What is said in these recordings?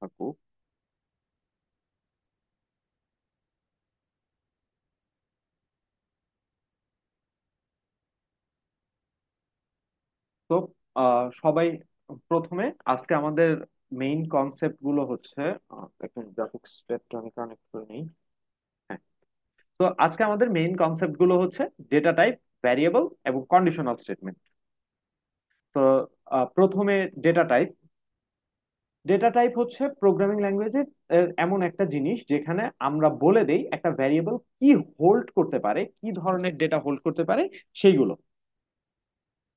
আপু, তো সবাই প্রথমে আজকে আমাদের মেইন কনসেপ্ট গুলো হচ্ছে এখন গ্রাফিক্স পেডটা আমি কানেক্ট করে নিই। হ্যাঁ, তো আজকে আমাদের মেইন কনসেপ্ট গুলো হচ্ছে ডেটা টাইপ, ভ্যারিয়েবল এবং কন্ডিশনাল স্টেটমেন্ট। তো প্রথমে ডেটা টাইপ। ডেটা টাইপ হচ্ছে প্রোগ্রামিং ল্যাঙ্গুয়েজের এমন একটা জিনিস যেখানে আমরা বলে দেই একটা ভ্যারিয়েবল কি হোল্ড করতে পারে, কি ধরনের ডেটা হোল্ড করতে পারে সেইগুলো।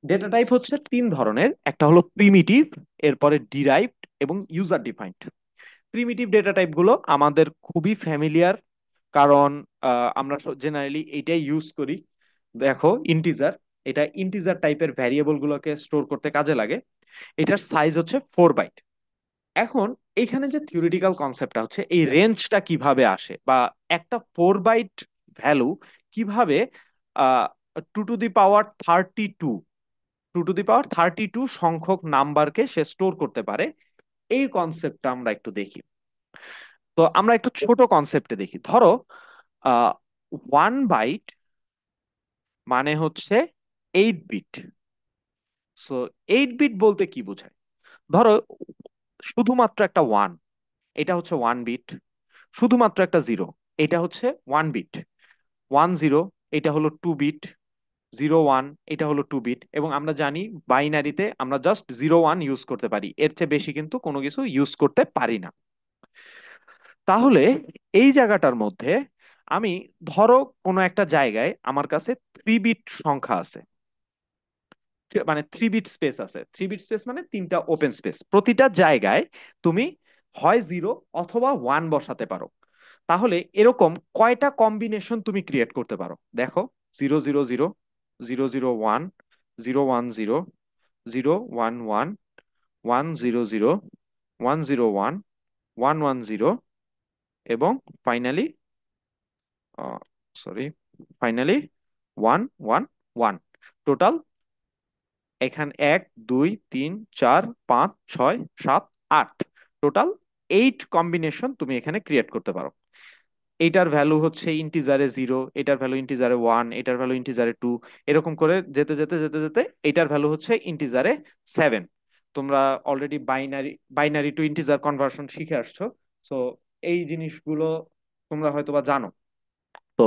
ডেটা টাইপ হচ্ছে তিন ধরনের, একটা হলো প্রিমিটিভ, এরপরে ডিরাইভড এবং user defined. Primitive data type গুলো আমাদের খুবই ফ্যামিলিয়ার, কারণ আমরা জেনারেলি এটাই ইউজ করি। দেখো ইন্টিজার, এটা ইন্টিজার টাইপের ভ্যারিয়েবল গুলোকে স্টোর করতে কাজে লাগে। এটার সাইজ হচ্ছে 4 বাইট। এখন এইখানে যে থিওরিটিক্যাল কনসেপ্টটা হচ্ছে এই রেঞ্জটা কিভাবে আসে, বা একটা 4 বাইট ভ্যালু কিভাবে 2 টু দি পাওয়ার 32 সংখ্যক নাম্বারকে সে স্টোর করতে পারে, এই কনসেপ্টটা আমরা একটু দেখি। তো আমরা একটু ছোট কনসেপ্টে দেখি। ধরো 1 বাইট মানে হচ্ছে 8 বিট। সো 8 বিট বলতে কি বোঝায়? ধরো শুধুমাত্র একটা ওয়ান, এটা হচ্ছে 1 বিট। শুধুমাত্র একটা জিরো, এটা হচ্ছে 1 বিট। 10, এটা হলো 2 বিট। 01, এটা হলো 2 বিট। এবং আমরা জানি বাইনারিতে আমরা জাস্ট 01 ইউজ করতে পারি, এর চেয়ে বেশি কিন্তু কোনো কিছু ইউজ করতে পারি না। তাহলে এই জায়গাটার মধ্যে আমি, ধরো কোনো একটা জায়গায় আমার কাছে 3 বিট সংখ্যা আছে, মানে 3 বিট স্পেস আছে। 3 বিট স্পেস মানে তিনটা ওপেন স্পেস, প্রতিটা জায়গায় তুমি হয় জিরো অথবা ওয়ান বসাতে পারো। তাহলে এরকম কয়টা কম্বিনেশন তুমি ক্রিয়েট করতে পারো দেখো। 000, 001, 010, 011, 100, 101, 110 এবং ফাইনালি, সরি, ফাইনালি 111। টোটাল এখানে 1 2 3 4 5 6 7 8, টোটাল 8 কম্বিনেশন তুমি এখানে ক্রিয়েট করতে পারো। এইটার ভ্যালু হচ্ছে ইন্টিজারে জিরো, এটার ভ্যালু ইন্টিজারে ওয়ান, এটার ভ্যালু ইন্টিজারে টু, এরকম করে যেতে যেতে যেতে যেতে এটার ভ্যালু হচ্ছে ইন্টিজারে 7। তোমরা already binary binary two integer conversion শিখে আসছো। সো এই জিনিসগুলো তোমরা হয়তোবা জানো। তো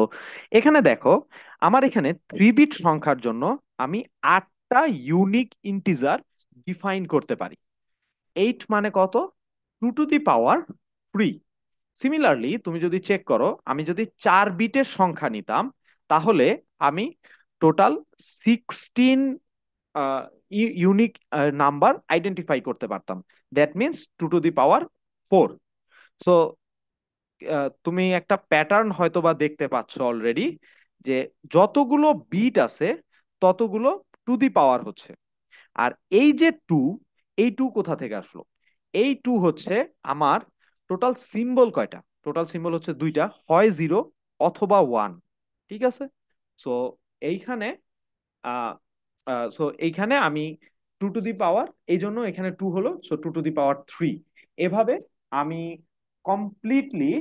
এখানে দেখো, আমার এখানে 3 বিট সংখ্যার জন্য আমি 8টা ইউনিক ইন্টিজার ডিফাইন করতে পারি। 8 মানে কত? 2 টু দি পাওয়ার 3। সিমিলারলি তুমি যদি চেক করো, আমি যদি 4 বিটের সংখ্যা নিতাম, তাহলে আমি টোটাল 16 ইউনিক নাম্বার আইডেন্টিফাই করতে পারতাম। That means 2 to the power 4। So তুমি একটা প্যাটার্ন হয়তো বা দেখতে পাচ্ছ অলরেডি, যে যতগুলো বিট আছে ততগুলো টু দি পাওয়ার হচ্ছে। আর এই যে টু, এই টু কোথা থেকে আসলো? এই টু হচ্ছে আমার টোটাল সিম্বল কয়টা? টোটাল সিম্বল হচ্ছে দুইটা, হয় জিরো অথবা ওয়ান। ঠিক আছে। সো এইখানে এইখানে আমি 2 টু দি পাওয়ার, এই জন্য এখানে টু হলো, সো 2 টু দি পাওয়ার 3। এভাবে আমি কমপ্লিটলি,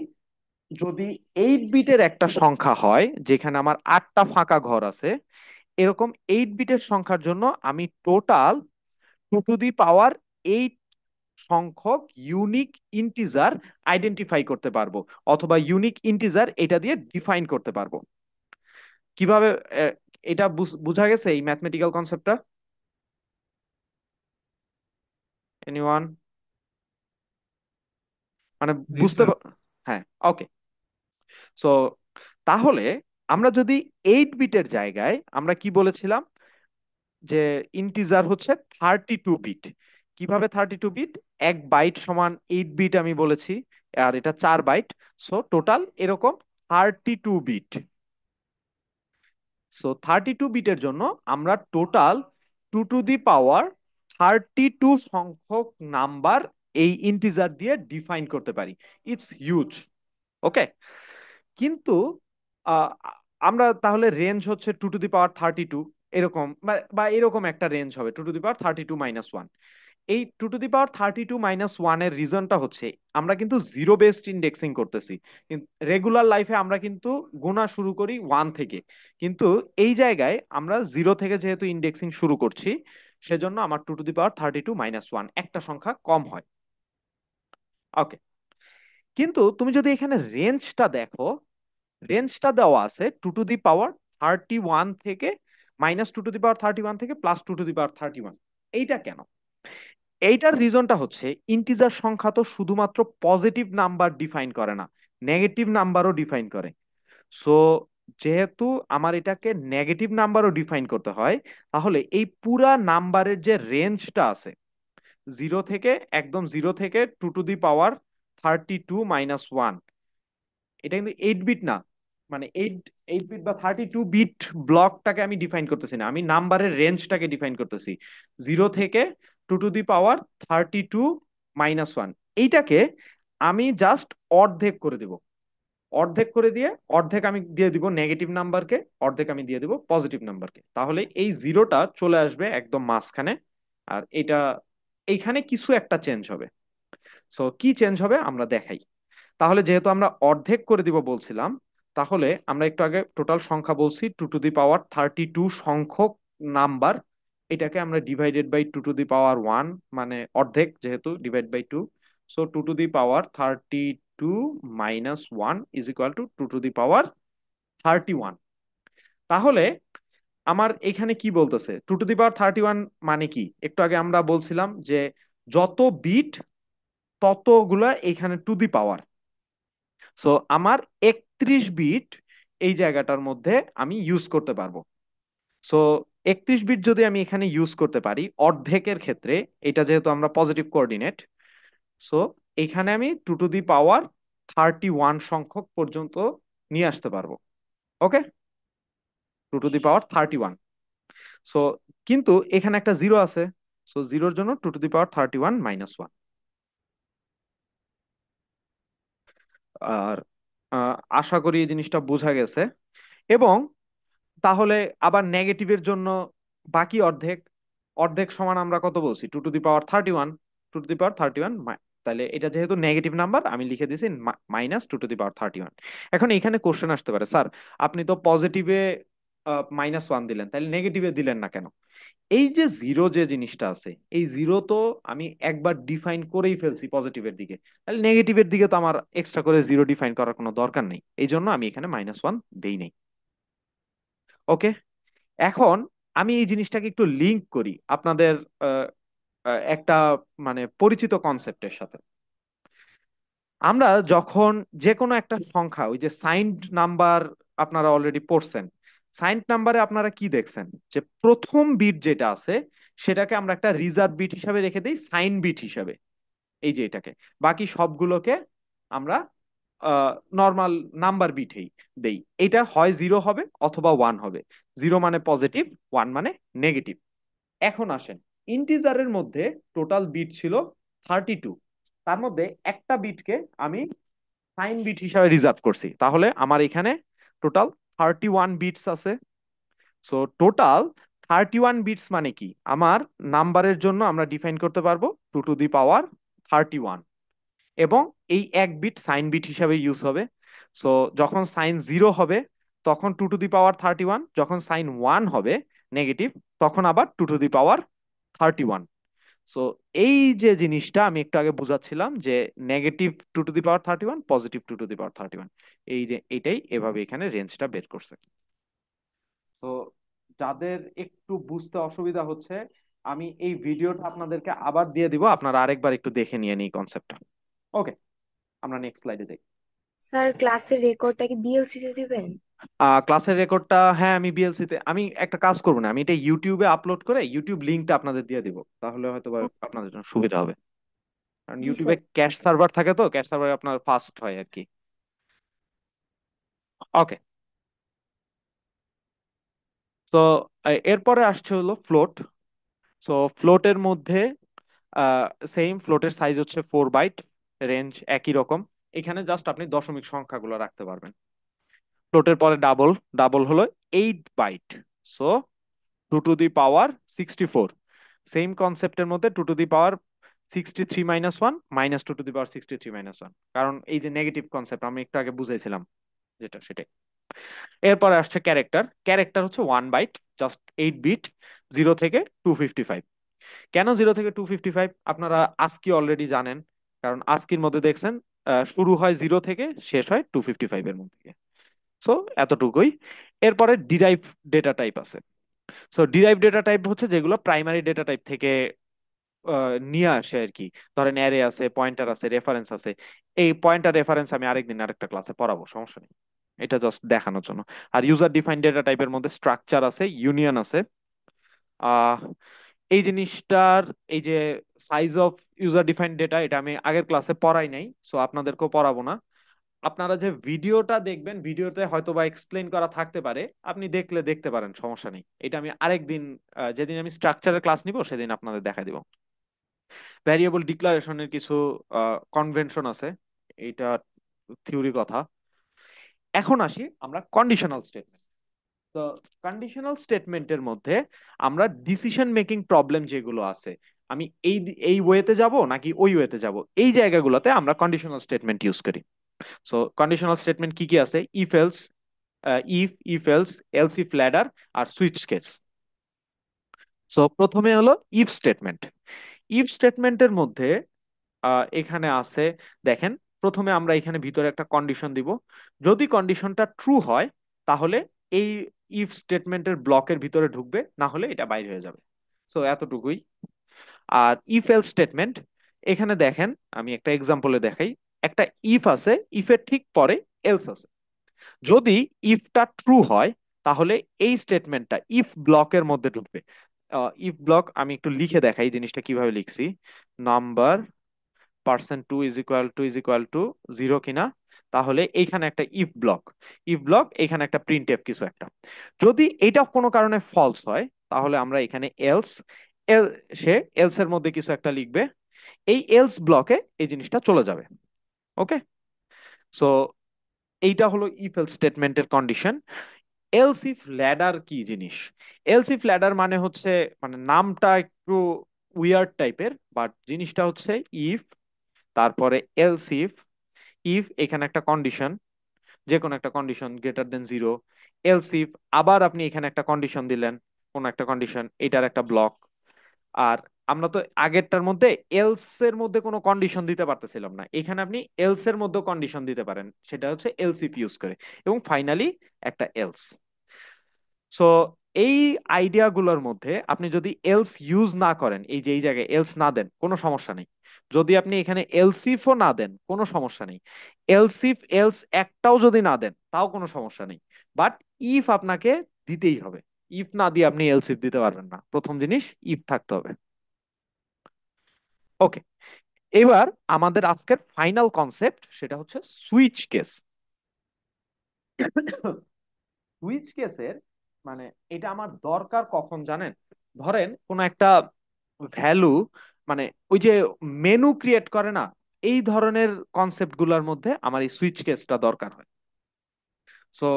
যদি 8 বিটের একটা সংখ্যা হয় যেখানে আমার 8টা ফাঁকা ঘর আছে, এরকম 8 বিটের সংখ্যার জন্য আমি টোটাল 2 টু দি পাওয়ার 8 সংখ্যক ইউনিক ইন্টিজার আইডেন্টিফাই করতে পারবো, অথবা ইউনিক ইন্টিজার এটা দিয়ে ডিফাইন করতে পারবো। কিভাবে আহ, এটা বুঝা গেছে এই ম্যাথমেটিক্যাল কনসেপ্টটা? এনিওয়ান? মানে জি বুঝতে স্যার। হ্যাঁ, ওকে। সো তাহলে আমরা যদি 8 বিটের জায়গায় আমরা কি বলেছিলাম, যে ইন্টিজার হচ্ছে 32 বিট। কিভাবে 32 বিট? 1 বাইট সমান 8 বিট আমি বলেছি, আর এটা 4 বাইট। সো টোটাল এরকম 32 বিট। সো 32 বিটের জন্য আমরা টোটাল 2 টু দি পাওয়ার 32 সংখ্যক নাম্বার এই ইন্টিজার দিয়ে ডিফাইন করতে পারি। It's huge. ওকে। কিন্তু আহ, আমরা তাহলে রেঞ্জ হচ্ছে 2 টু দি পাওয়ার 32, এরকম বা বা এরকম একটা রেঞ্জ হবে 2^32 - 1। এই 2^32 - 1 এর রিজনটা হচ্ছে আমরা কিন্তু জিরো বেসড ইন্ডেক্সিং করতেছি। রেগুলার লাইফে আমরা কিন্তু গোনা শুরু করি 1 থেকে, কিন্তু এই জায়গায় আমরা জিরো থেকে যেহেতু ইন্ডেক্সিং শুরু করছি, সেজন্য আমার 2^32 - 1 একটা সংখ্যা কম হয়। ওকে, কিন্তু তুমি যদি এখানে রেঞ্জটা দেখো, রেঞ্জটা দেওয়া আছে 2^31 থেকে -2^31 থেকে +2^31। এইটা কেন? এইটার রিজনটা হচ্ছে ইন্টিজার সংখ্যা তো শুধুমাত্র পজিটিভ নাম্বার ডিফাইন করে না, নেগেটিভ নাম্বারও ডিফাইন করে। সো যেহেতু আমার এটাকে নেগেটিভ নাম্বারও ডিফাইন করতে হয়, তাহলে এই পুরা নাম্বারের যে রেঞ্জটা আছে, জিরো থেকে 2^32 - 1, এটা কিন্তু 8 বিট না। মানে এইট এইট বিট বা 32 বিট ব্লকটাকে আমি ডিফাইন করতেছি না, আমি নাম্বারের রেঞ্জটাকে ডিফাইন করতেছি। 0 থেকে 2^32 - 1, এইটাকে আমি জাস্ট অর্ধেক করে দিব। অর্ধেক করে দিয়ে অর্ধেক আমি দিয়ে দিব নেগেটিভ নাম্বারকে, অর্ধেক আমি দিয়ে দিব পজিটিভ নাম্বারকে, তাহলে এই জিরোটা চলে আসবে একদম মাঝখানে। আর এটা এইখানে কিছু একটা চেঞ্জ হবে। সো কি চেঞ্জ হবে আমরা দেখাই। তাহলে যেহেতু আমরা অর্ধেক করে দিব বলছিলাম, তাহলে আমরা একটু আগে টোটাল সংখ্যা বলছি 2^32 সংখ্যক নাম্বার, এটাকে আমরা ডিভাইডেড বাই 2^1, মানে অর্ধেক যেহেতু divide by 2। So 2^32 - 1 is equal to 2^31। তাহলে আমার এখানে কি বলতেছে, 2^31 মানে কি? একটু আগে আমরা বলছিলাম যে যত বিট ততগুলা এখানে টু দি পাওয়ার। সো আমার 31 বিট এই জায়গাটার মধ্যে আমি ইউজ করতে পারবো। সো 31 বিট যদি আমি এখানে ইউজ করতে পারি অর্ধেকের ক্ষেত্রে, এটা যেহেতু আমরা পজিটিভ কোঅর্ডিনেট, সো এখানে আমি 2^31 সংখ্যক পর্যন্ত নিয়ে আসতে পারবো। ওকে, 2^31। সো কিন্তু এখানে একটা জিরো আছে, সো জিরোর জন্য 2^31 - 1। আর আশা করি এই জিনিসটা বোঝা গেছে। এবং তাহলে আবার নেগেটিভের জন্য বাকি অর্ধেক, অর্ধেক সমান আমরা কত বলছি? 2^31, 2^31। তাহলে এটা যেহেতু নেগেটিভ নাম্বার, আমি লিখে দিয়েছি -2^31। এখন এখানে কোশ্চেন আসতে পারে, স্যার আপনি তো পজিটিভে -1 দিলেন, তাহলে নেগেটিভে দিলেন না কেন? এই যে জিরো যে জিনিসটা আছে, এই জিরো তো আমি একবার ডিফাইন করেই ফেলছি পজিটিভের দিকে, তাহলে নেগেটিভের দিকে তো আমার এক্সট্রা করে জিরো ডিফাইন করার কোনো দরকার নেই, এই জন্য আমি এখানে -1 দেই নাই। ওকে, এখন আমি এই জিনিসটাকে একটু লিংক করি আপনাদের আহ, একটা মানে পরিচিত কনসেপ্টের সাথে। আমরা যখন যে কোনো একটা সংখ্যা, ওই যে সাইন্ড নাম্বার আপনারা অলরেডি পড়ছেন, সাইন্ড নাম্বারে আপনারা কি দেখছেন যে প্রথম বিট যেটা আছে সেটাকে আমরা একটা রিজার্ভ বিট হিসাবে রেখে দিই, সাইন বিট হিসাবে। এই যে এটাকে, বাকি সবগুলোকে আমরা নর্মাল নাম্বার বিটেই দেই। এটা হয় জিরো হবে অথবা ওয়ান হবে। জিরো মানে পজিটিভ, ওয়ান মানে নেগেটিভ। এখন আসেন, ইন্টিজারের মধ্যে টোটাল বিট ছিল 32, তার মধ্যে একটা বিটকে আমি সাইন বিট হিসাবে রিজার্ভ করছি, তাহলে আমার এখানে টোটাল 31 বিটস আছে। সো টোটাল 31 বিটস মানে কি, আমার নাম্বারের জন্য আমরা ডিফাইন করতে পারবো 2^31। এবং এই এক বিট সাইন বিট হিসাবে ইউজ হবে। সো যখন সাইন জিরো হবে তখন 2^31, যখন সাইন ওয়ান হবে নেগেটিভ, তখন আবার 2^31। সো এই যে জিনিসটা আমি একটু আগে বুঝাচ্ছিলাম যে নেগেটিভ 2^31, পজিটিভ 2^31, এই যে এইটাই এভাবে এখানে রেঞ্জটা বের করছে। তো যাদের একটু বুঝতে অসুবিধা হচ্ছে, আমি এই ভিডিওটা আপনাদেরকে আবার দিয়ে দিব, আপনারা আরেকবার একটু দেখে নিয়ে নিই কনসেপ্টটা। ওকে, আমরা নেক্সট স্লাইডে যাই। স্যার ক্লাসের রেকর্ডটা কি বিএলসি তে দিবেন? ক্লাসের রেকর্ডটা, হ্যাঁ আমি বিএলসি তে, আমি একটা কাজ করবো না, আমি এটা ইউটিউবে আপলোড করে ইউটিউব লিঙ্কটা আপনাদের দিয়ে দিব, তাহলে হয়তো বা ও, আপনাদের জন্য সুবিধা হবে। কারণ জি ইউটিউবে স্যার। ক্যাশ সার্ভার থাকে, তো ক্যাশ সার্ভারে আপনার ফাস্ট হয় আর কি। ওকে, তো এরপরে আসছে হলো ফ্লোট। সো ফ্লোটের মধ্যে সেম, ফ্লোটের সাইজ হচ্ছে 4 বাইট, রেঞ্জ একই রকম। এখানে জাস্ট আপনি দশমিক সংখ্যাগুলো রাখতে পারবেন। ফ্লোটের পরে ডাবল, ডাবল হলো 8 byte. So 2 to the power 64। Same কনসেপ্টের মধ্যে 2 to the power 63 - 1 -2 to the পাওয়ার 63 - 1, কারণ এই যে নেগেটিভ কনসেপ্ট আমি একটু আগে বুঝাইছিলাম যেটা সেটাই। এরপরে আসছে ক্যারেক্টার। ক্যারেক্টার হচ্ছে 1 বাইট, জাস্ট 8 বিট, 0 থেকে 255। কেন 0 থেকে 255? আপনারা আস্কি অলরেডি জানেন, কারণ আস্কির মধ্যে দেখছেন শুরু হয় 0 থেকে, শেষ হয় 255 এর মধ্যে। সো এতটুকুই। এরপরে ডিরাইভ ডেটা টাইপ আছে। সো ডিরাইভ ডেটা টাইপ হচ্ছে যেগুলো প্রাইমারি ডেটা টাইপ থেকে নিয়ে আসে আর কি। ধরেন অ্যারে আছে, পয়েন্টার আছে, রেফারেন্স আছে। এই পয়েন্টার রেফারেন্স আমি আরেকদিন আরেকটা ক্লাসে পড়াবো, সমস্যা নেই, এটা জাস্ট দেখানোর জন্য। আর ইউজার ডিফাইন্ড ডেটা টাইপের মধ্যে স্ট্রাকচার আছে, ইউনিয়ন আছে। আহ এই জিনিসটার, এই যে size of user defined data, এটা আমি আগের ক্লাসে পড়াই নাই, সো আপনাদেরকেও পড়াবো না। আপনারা যে ভিডিওটা দেখবেন, ভিডিওতে হয়তো বা এক্সপ্লেন করা থাকতে পারে, আপনি দেখলে দেখতে পারেন, সমস্যা নেই। এটা আমি আরেকদিন, যেদিন আমি স্ট্রাকচারের ক্লাস নিব সেদিন আপনাদের দেখা দিব। ভ্যারিয়েবল ডিক্লারেশনের কিছু কনভেনশন আছে, এটা থিওরি কথা। এখন আসি আমরা কন্ডিশনাল স্টেটমেন্ট। তো কন্ডিশনাল স্টেটমেন্টের মধ্যে আমরা ডিসিশন মেকিং প্রবলেম যেগুলো আছে, আমি এই ওয়েতে যাব নাকি ওই ওয়েতে যাব, এই জায়গাগুলোতে আমরা কন্ডিশনাল স্টেটমেন্ট ইউজ করি। সো কন্ডিশনাল স্টেটমেন্ট কি কি আছে? If else, if else, else if ladder, আর সুইচ কেস। সো প্রথমে হলো ইফ স্টেটমেন্ট। ইফ স্টেটমেন্টের মধ্যে এখানে আছে, দেখেন, প্রথমে আমরা এখানে ভিতরে একটা কন্ডিশন দিব। যদি কন্ডিশনটা ট্রু হয়, তাহলে এই ইফ স্টেটমেন্টের ব্লকের ভিতরে ঢুকবে, না হলে এটা বাইরে হয়ে যাবে। সো এতটুকুই। আর ইফ এলস স্টেটমেন্ট, এখানে দেখেন, আমি একটা এক্সাম্পলে দেখাই। একটা ইফ আছে, ইফের ঠিক পরে এলস আছে। যদি ইফটা ট্রু হয়, তাহলে এই স্টেটমেন্টটা ইফ ব্লকের মধ্যে ঢুকবে। ইফ ব্লক আমি একটু লিখে দেখাই জিনিসটা কিভাবে লিখছি। নাম্বার %2 = 0 কিনা, তাহলে এইখানে একটা ইফ ব্লক। ইফ ব্লক, এখানে একটা প্রিন্ট এফ কিছু একটা। যদি এটা কোনো কারণে ফলস হয়, তাহলে আমরা এখানে এলস, এল সে এলস এর মধ্যে কিছু একটা লিখবে। এই এলস ব্লকে এই জিনিসটা চলে যাবে। ওকে। সো এইটা হলো ইফ এলস স্টেটমেন্টের কন্ডিশন। এলস ইফ ল্যাডার কি জিনিস? এলস ইফ ল্যাডার মানে হচ্ছে, মানে নামটা একটু উইয়ার্ড টাইপের, বাট জিনিসটা হচ্ছে ইফ, তারপরে এলস ইফ, ইফ এখানে একটা কন্ডিশন, যে কোনো একটা কন্ডিশন >0, এলস ইফ, আবার আপনি এখানে একটা কন্ডিশন দিলেন, কোন একটা কন্ডিশন, এটার একটা ব্লক। আর আমরা তো আগেরটার মধ্যে এলস এর মধ্যে কোনো কন্ডিশন দিতে পারতেছিলাম না, এখানে আপনি এলস এর মধ্যে কন্ডিশন দিতে পারেন, সেটা হচ্ছে এলস ইফ ইউজ করে। এবং ফাইনালি একটা এলস। সো এই আইডিয়াগুলোর মধ্যে আপনি যদি এলস ইউজ না করেন, এই যে এই জায়গায় এলস না দেন, কোনো সমস্যা নেই। যদি আপনি এখানে এলসিফও না দেন, কোনো সমস্যা নেই। এলসিফ এলস একটাও যদি না দেন, তাও কোনো সমস্যা নেই। বাট ইফ আপনাকে দিতেই হবে। ইফ না দিয়ে আপনি এলসিফ দিতে পারবেন না, প্রথম জিনিস ইফ থাকতে হবে। ওকে। এবার আমাদের আজকের ফাইনাল কনসেপ্ট, সেটা হচ্ছে সুইচ কেস। সুইচ কেসের মানে, এটা আমার দরকার কখন জানেন? ধরেন কোন একটা ভ্যালু, মানে ওই যে মেনু ক্রিয়েট করে না, এই ধরনের কনসেপ্ট গুলোর মধ্যে আমার এই সুইচ কেসটা দরকার হয়। সো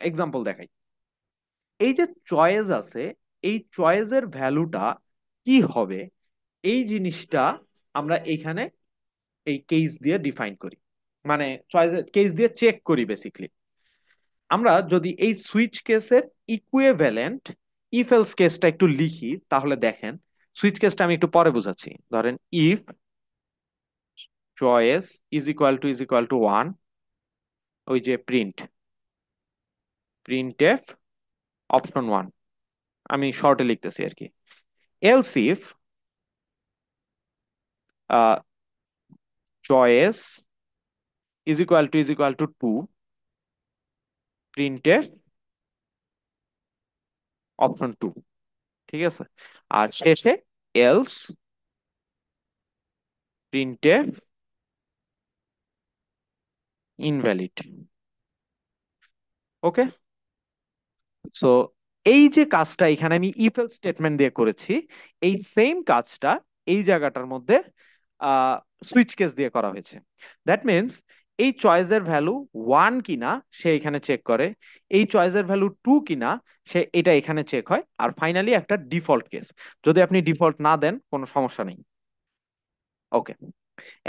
এক্সাম্পল দেখাই। এই যে চয়েস আছে, এই চয়েসের ভ্যালুটা কি হবে, এই জিনিসটা আমরা এইখানে এই কেস দিয়ে ডিফাইন করি। মানে চয়েসের কেস দিয়ে চেক করি বেসিকলি। আমরা যদি এই সুইচ কেসের ইকুইভ্যালেন্ট ইফ এলস কেসটা একটু লিখি, তাহলে দেখেন, সুইচ কেসটা আমি একটু পরে বুঝাচ্ছি। ধরেন if choice is equal two 1, ওই যে প্রিন্ট এফ অপশন 1, আমি শর্টে লিখতেছি আর কি। Else if choice is equal two 2, print F option 2। ঠিক আছে। আর শেষে এলস প্রিন্ট এফ ইনভ্যালিড। ওকে। সো এই যে কাজটা এখানে আমি ইফ এলস স্টেটমেন্ট দিয়ে করেছি, এই সেম কাজটা এই জায়গাটার মধ্যে সুইচ কেস দিয়ে করা হয়েছে। দ্যাট মিনস এই চয়েসের ভ্যালু ওয়ান কিনা সে এখানে চেক করে, এই চয়েসের ভ্যালু টু কিনা সে এটা এখানে চেক হয়, আর ফাইনালি একটা ডিফল্ট কেস। যদি আপনি ডিফল্ট না দেন কোনো সমস্যা নেই। ওকে,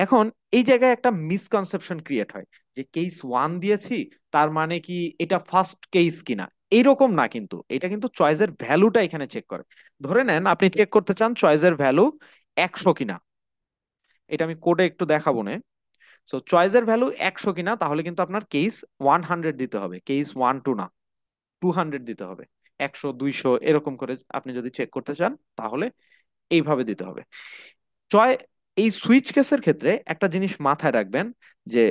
এখন এই জায়গায় একটা মিসকনসেপশন ক্রিয়েট হয় যে কেস ওয়ান দিয়েছি তার মানে কি এটা ফার্স্ট কেস কিনা। এইরকম না, কিন্তু এটা কিন্তু চয়েসের ভ্যালুটা এখানে চেক করে। ধরে নেন আপনি চেক করতে চান চয়েসের ভ্যালু 100 কিনা। এটা আমি কোডে একটু দেখাবো না। সো চয়েসের ভ্যালু 100 কিনা, তাহলে কিন্তু আপনার কেস 100 দিতে হবে, কেস 1 2 না, 200 দিতে হবে। 100 200 এরকম করে আপনি যদি চেক করতে চান তাহলে এইভাবে দিতে হবে। চয় এই সুইচ কেসের ক্ষেত্রে একটা জিনিস মাথায় রাখবেন যে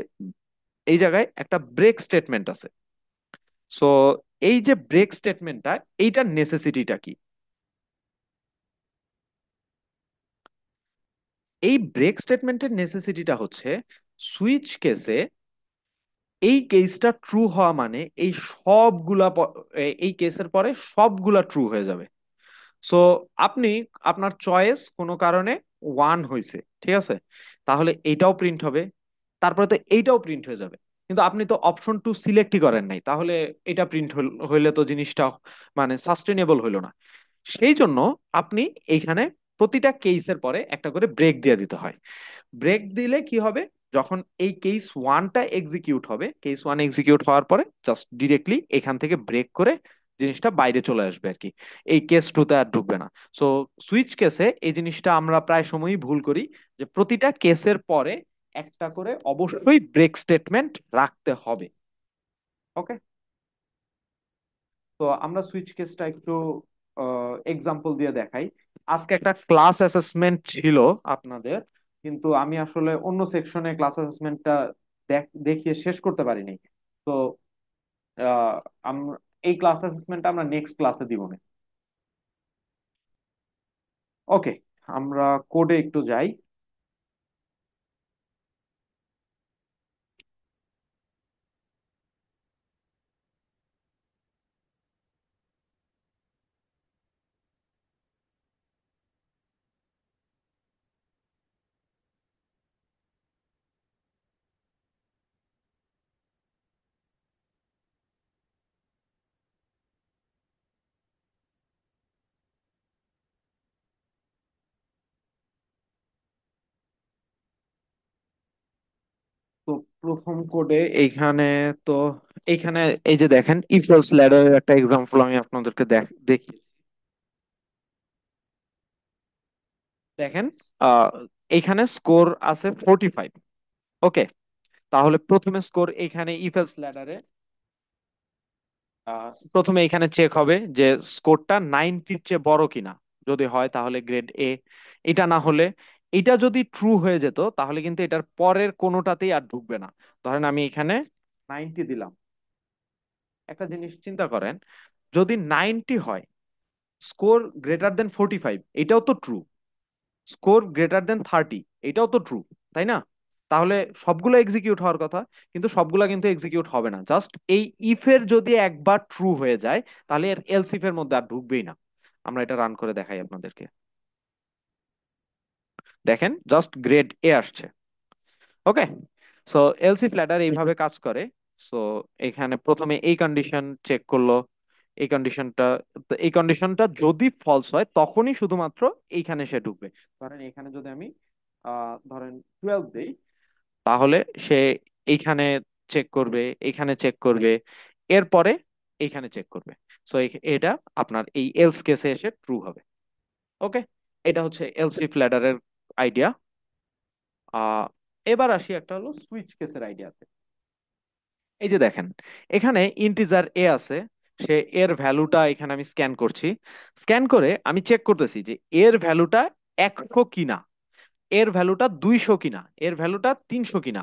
এই জায়গায় একটা ব্রেক স্টেটমেন্ট আছে। সো এই যে ব্রেক স্টেটমেন্টটা, এইটার নেসেসিটিটা কি? এই ব্রেক স্টেটমেন্টের নেসেসিটিটা হচ্ছে সুইচ কেসে এই কেসটা ট্রু হওয়া মানে এই এই কেসের পরে সবগুলা ট্রু হয়ে যাবে। সো আপনি আপনার চয়েস কোনো কারণে ওয়ান হয়েছে, ঠিক আছে, তাহলে এইটাও প্রিন্ট হবে, তারপরে তো এইটাও প্রিন্ট হয়ে যাবে। কিন্তু আপনি তো অপশন টু সিলেক্টই করেন নাই, তাহলে এটা প্রিন্ট হইলে তো জিনিসটা মানে সাস্টেনেবল হইলো না। সেই জন্য আপনি এইখানে প্রতিটা কেসের পরে একটা করে ব্রেক দিয়ে দিতে হয়। ব্রেক দিলে কি হবে, যখন এই কেস ওয়ানটা এক্সিকিউট হবে, কেস ওয়ান এক্সিকিউট হওয়ার পরে জাস্ট ডিরেক্টলি এখান থেকে ব্রেক করে জিনিসটা বাইরে চলে আসবে আর কি, এই কেস টুতে আর ঢুকবে না। সো সুইচ কেসে এই জিনিসটা আমরা প্রায় সময়ই ভুল করি, যে প্রতিটা কেসের পরে একটা করে অবশ্যই ব্রেক স্টেটমেন্ট রাখতে হবে। ওকে, তো আমরা সুইচ কেসটা একটু এক্সাম্পল দিয়ে দেখাই। আজকে একটা ক্লাস অ্যাসেসমেন্ট ছিল আপনাদের, কিন্তু আমি আসলে অন্য সেকশনে ক্লাস অ্যাসেসমেন্টটা দেখিয়ে শেষ করতে পারিনি। তো আহ, এই ক্লাস অ্যাসেসমেন্টটা আমরা নেক্সট ক্লাসে দিব না। ওকে, আমরা কোডে একটু যাই। তো প্রথম কোডে এইখানে, তো এইখানে এই যে দেখেন ইফ এলস ল্যাডারের একটা এক্সাম্পল আমি আপনাদেরকে দেখি। দেখেন, আহ এইখানে স্কোর আছে 45। ওকে, তাহলে প্রথমে স্কোর এইখানে ইফ এলস ল্যাডারে প্রথমে এখানে চেক হবে যে স্কোরটা 90-র চেয়ে বড় কিনা। যদি হয় তাহলে গ্রেড এ, এটা না হলে, এটা যদি ট্রু হয়ে যেত তাহলে কিন্তু এটার পরের কোনোটাতেই আর ঢুকবে না। ধরেন আমি এখানে 90 দিলাম। একটা জিনিস চিন্তা করেন, যদি 90 হয়, স্কোর গ্রেটার দেন 45 এটাও তো ট্রু, স্কোর গ্রেটার দেন 30 এটাও তো ট্রু, তাই না? তাহলে সবগুলো এক্সিকিউট হওয়ার কথা, কিন্তু সবগুলা কিন্তু এক্সিকিউট হবে না। জাস্ট এই ইফের যদি একবার ট্রু হয়ে যায় তাহলে এর এলস ইফের মধ্যে আর ঢুকবেই না। আমরা এটা রান করে দেখাই আপনাদেরকে। দেখেন জাস্ট গ্রেড এ আসছে। ওকে, সো এলসিফ ল্যাডার এইভাবে কাজ করে। সো এখানে প্রথমে এই কন্ডিশন চেক করলো, এই কন্ডিশনটা, এই কন্ডিশনটা যদি ফলস হয় তখনই শুধুমাত্র এইখানে সে ঢুকবে। ধরেন এখানে যদি আমি ধরেন 12 দেই, তাহলে সে এইখানে চেক করবে, এইখানে চেক করবে, এরপরে এইখানে চেক করবে। সো এটা আপনার এই এলস কেসে এসে ট্রু হবে। ওকে, এটা হচ্ছে এলসিফ ল্যাডারের আইডিয়া। আহ এবার আসি একটা হলো সুইচ কেসের আইডিয়াতে। এই যে দেখেন, এখানে ইন্টিজার এ আছে, সে এর ভ্যালুটা এখানে আমি স্ক্যান করছি। স্ক্যান করে আমি চেক করতেছি যে এর ভ্যালুটা 100 কিনা, এর ভ্যালুটা 200 কিনা, এর ভ্যালুটা 300 কিনা।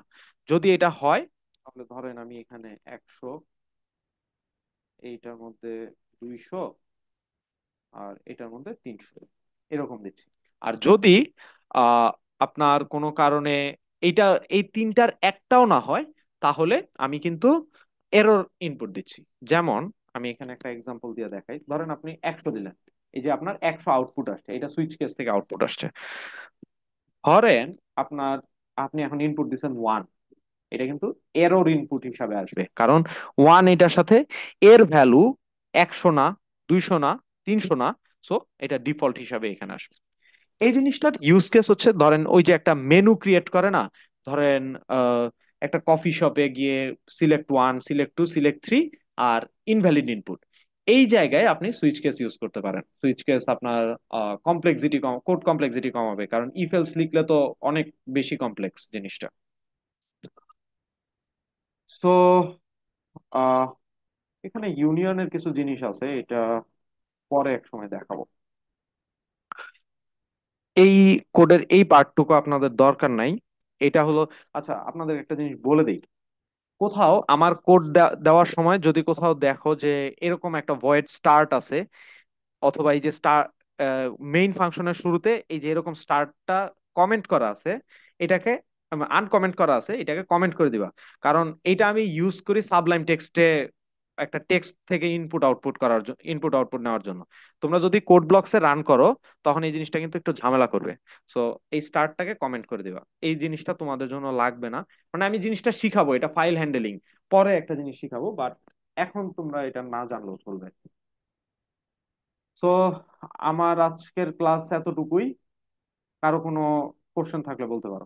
যদি এটা হয় তাহলে ধরেন আমি এখানে 100, এইটার মধ্যে 200, আর এটার মধ্যে 300 এরকম দিচ্ছি। আর যদি আহ আপনার কোনো কারণে এইটা, এই তিনটার একটাও না হয়, তাহলে আমি কিন্তু এরর ইনপুট দিচ্ছি। যেমন আমি এখানে একটা এক্সাম্পল দিয়ে দেখাই। ধরেন আপনি 100 দিলেন, এই যে আপনার 100 আউটপুট আসছে, এটা সুইচ কেস থেকে আউটপুট আসছে। ধরেন আপনার, আপনি এখন ইনপুট দিচ্ছেন ওয়ান, এটা কিন্তু এরর ইনপুট হিসাবে আসবে, কারণ ওয়ান এটার সাথে এর ভ্যালু 100 না, 200 না, 300 না। সো এটা ডিফল্ট হিসাবে এখানে আসবে। এই জিনিসটার ইউজ কেস হচ্ছে, ধরেন ওই যে একটা মেনু ক্রিয়েট করে না, ধরেন আহ, একটা কফি শপে গিয়ে select one, select two, select three, আর ইনভ্যালিড ইনপুট, এই জায়গায় আপনি সুইচ কেস ইউজ করতে পারেন। সুইচ কেস আপনার কমপ্লেক্সিটি কম, কোড কমপ্লেক্সিটি কমাবে, কারণ ইফ এলস লিখলে তো অনেক বেশি কমপ্লেক্স জিনিসটা। সো এখানে ইউনিয়নের কিছু জিনিস আছে, এটা পরে এক সময় দেখাবো। এই কোডের এই পার্টটুকু আপনাদের দরকার নাই। এটা হলো, আচ্ছা আপনাদের একটা জিনিস বলে দিই, কোথাও আমার কোড দেওয়ার সময় যদি কোথাও দেখো যে এরকম একটা ভয়েড স্টার্ট আছে, অথবা এই যে স্টার মেইন ফাংশনের শুরুতে এই যে এরকম স্টার্টটা কমেন্ট করা আছে, এটাকে আনকমেন্ট করা আছে, এটাকে কমেন্ট করে দিবা। কারণ এটা আমি ইউজ করি সাবলাইম টেক্সটে একটা টেক্সট থেকে ইনপুট আউটপুট করার জন্য, ইনপুট আউটপুট নেওয়ার জন্য। তোমরা যদি কোড ব্লকসে রান করো তখন এই জিনিসটা কিন্তু একটু ঝামেলা করবে। সো এই স্টার্টটাকে কমেন্ট করে দিবা, এই জিনিসটা তোমাদের জন্য লাগবে না। মানে আমি জিনিসটা শিখাবো, এটা ফাইল হ্যান্ডেলিং, পরে একটা জিনিস শিখাবো, বাট এখন তোমরা এটা না জানলেও চলবে। সো আমার আজকের ক্লাস এতটুকুই। কারো কোনো কোশ্চেন থাকলে বলতে পারো।